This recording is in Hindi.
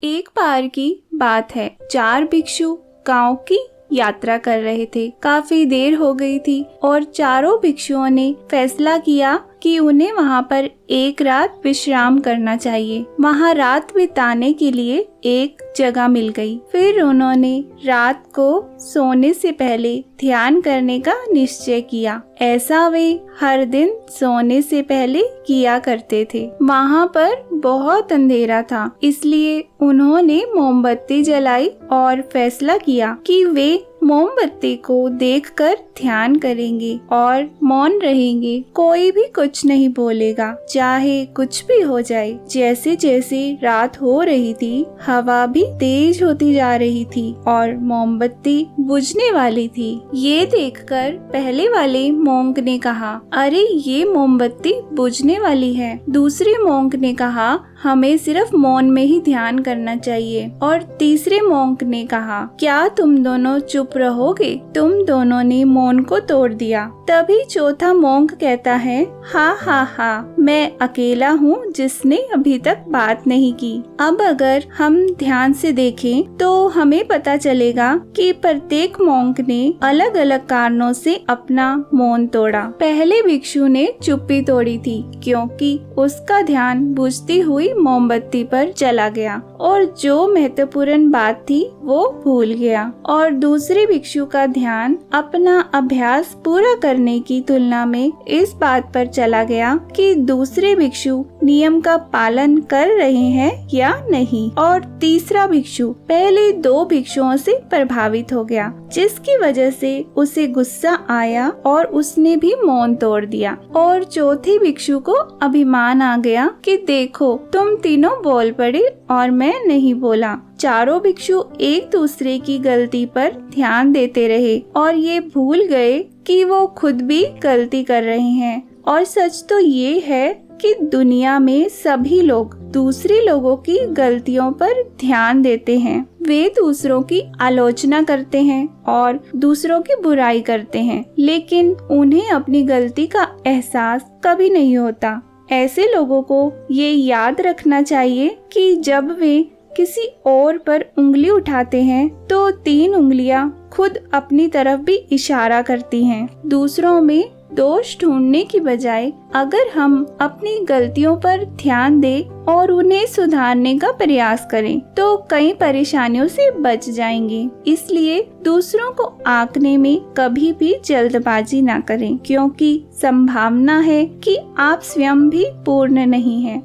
एक बार की बात है, 4 भिक्षु गांव की यात्रा कर रहे थे। काफी देर हो गई थी और चारों भिक्षुओं ने फैसला किया कि उन्हें वहाँ पर एक रात विश्राम करना चाहिए। वहाँ रात बिताने के लिए एक जगह मिल गई। फिर उन्होंने रात को सोने से पहले ध्यान करने का निश्चय किया। ऐसा वे हर दिन सोने से पहले किया करते थे। वहाँ पर बहुत अंधेरा था, इसलिए उन्होंने मोमबत्ती जलाई और फैसला किया कि वे मोमबत्ती को देखकर ध्यान करेंगे और मौन रहेंगे। कोई भी कुछ नहीं बोलेगा, चाहे कुछ भी हो जाए। जैसे जैसे रात हो रही थी, हवा भी तेज होती जा रही थी और मोमबत्ती बुझने वाली थी। ये देखकर पहले वाले मोंक ने कहा, अरे ये मोमबत्ती बुझने वाली है। दूसरे मोंक ने कहा, हमें सिर्फ मौन में ही ध्यान करना चाहिए। और तीसरे मोंक ने कहा, क्या तुम दोनों चुप रहोगे? तुम दोनों ने मौन को तोड़ दिया। तभी चौथा मोंक कहता है, हाँ हाँ हाँ, मैं अकेला हूँ जिसने अभी तक बात नहीं की। अब अगर हम ध्यान से देखें तो हमें पता चलेगा कि प्रत्येक मोंक ने अलग अलग कारणों से अपना मौन तोड़ा। पहले भिक्षु ने चुप्पी तोड़ी थी क्योंकि उसका ध्यान बुझती हुई मोमबत्ती पर चला गया और जो महत्वपूर्ण बात थी वो भूल गया। और दूसरे भिक्षु का ध्यान अपना अभ्यास पूरा करने की तुलना में इस बात पर चला गया कि दूसरे भिक्षु नियम का पालन कर रहे हैं या नहीं। और तीसरा भिक्षु पहले 2 भिक्षुओं से प्रभावित हो गया, जिसकी वजह से उसे गुस्सा आया और उसने भी मौन तोड़ दिया। और चौथे भिक्षु को अभिमान आ गया कि देखो, तुम तीनों बोल पड़े और मैं नहीं बोला। चारों भिक्षु एक दूसरे की गलती पर ध्यान देते रहे और ये भूल गए कि वो खुद भी गलती कर रहे हैं। और सच तो ये है कि दुनिया में सभी लोग दूसरे लोगों की गलतियों पर ध्यान देते हैं। वे दूसरों की आलोचना करते हैं और दूसरों की बुराई करते हैं, लेकिन उन्हें अपनी गलती का एहसास कभी नहीं होता। ऐसे लोगों को ये याद रखना चाहिए कि जब वे किसी और पर उंगली उठाते हैं तो 3 उंगलियां खुद अपनी तरफ भी इशारा करती हैं। दूसरों में दोष ढूंढने की बजाय अगर हम अपनी गलतियों पर ध्यान दें और उन्हें सुधारने का प्रयास करें तो कई परेशानियों से बच जाएंगे। इसलिए दूसरों को आंकने में कभी भी जल्दबाजी ना करें, क्योंकि संभावना है कि आप स्वयं भी पूर्ण नहीं हैं।